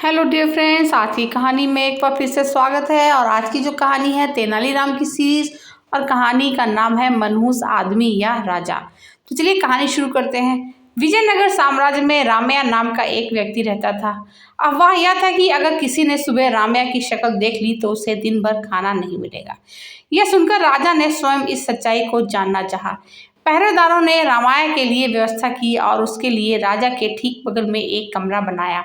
Hello dear friends, आज की कहानी में एक बार फिर से स्वागत है। और आज की जो कहानी है तेनालीराम की सीरीज और कहानी का नाम है मनहूस आदमी या राजा। तो चलिए कहानी शुरू करते हैं। विजयनगर साम्राज्य में रामैया नाम का एक व्यक्ति रहता था। अफवाह यह था कि अगर किसी ने सुबह रामैया की शक्ल देख ली तो उसे दिन भर खाना नहीं मिलेगा। यह सुनकर राजा ने स्वयं इस सच्चाई को जानना चाहा। पहरेदारों ने रामैया के लिए व्यवस्था की और उसके लिए राजा के ठीक बगल में एक कमरा बनाया।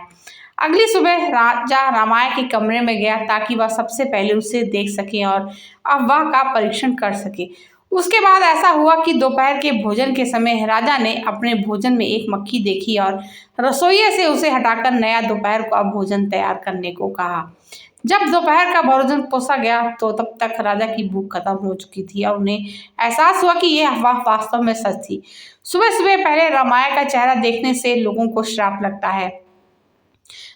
अगली सुबह राजा रामैया के कमरे में गया ताकि वह सबसे पहले उसे देख सके और अफवाह का परीक्षण कर सके। उसके बाद ऐसा हुआ कि दोपहर के भोजन के समय राजा ने अपने भोजन में एक मक्खी देखी और रसोइये से उसे हटाकर नया दोपहर का भोजन तैयार करने को कहा। जब दोपहर का भोजन परोसा गया तो तब तक राजा की भूख खत्म हो चुकी थी और उन्हें एहसास हुआ कि यह अफवाह वास्तव में सच थी। सुबह सुबह पहले रामैया का चेहरा देखने से लोगों को श्राप लगता है।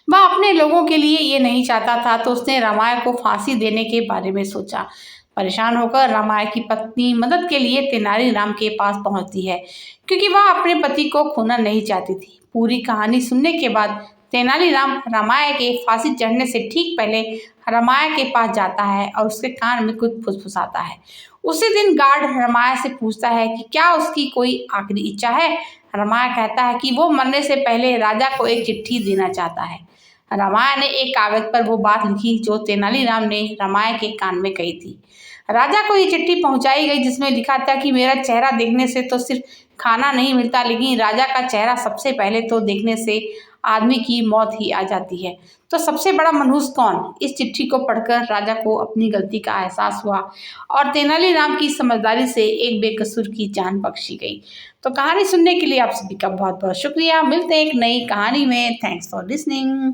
वह अपने लोगों के लिए ये नहीं चाहता था, तो उसने रामैया को फांसी देने के बारे में सोचा। परेशान होकर रामैया की पत्नी मदद के लिए तेनालीराम के पास पहुंचती है, क्योंकि वह अपने पति को खोना नहीं चाहती थी। पूरी कहानी सुनने के बाद तेनालीराम रामैया के फांसी चढ़ने से ठीक पहले रामैया के पास जाता है और उसके कान में कुछ फुसफुसाता है। उसी दिन गार्ड रामैया से पूछता है कि क्या उसकी कोई आखिरी इच्छा है। रामैया कहता है कि वो मरने से पहले राजा को एक चिट्ठी देना चाहता है। रामैया ने एक कागज पर वो बात लिखी जो तेनालीराम ने रामैया के कान में कही थी। राजा को ये चिट्ठी पहुंचाई गई जिसमें लिखा था कि मेरा चेहरा देखने से तो सिर्फ खाना नहीं मिलता, लेकिन राजा का चेहरा सबसे पहले तो देखने से आदमी की मौत ही आ जाती है। तो सबसे बड़ा मनहूस कौन? इस चिट्ठी को पढ़कर राजा को अपनी गलती का एहसास हुआ और तेनालीराम की समझदारी से एक बेकसूर की जान बख्शी गई। तो कहानी सुनने के लिए आप सभी का बहुत बहुत शुक्रिया। मिलते हैं एक नई कहानी में। Thanks for listening.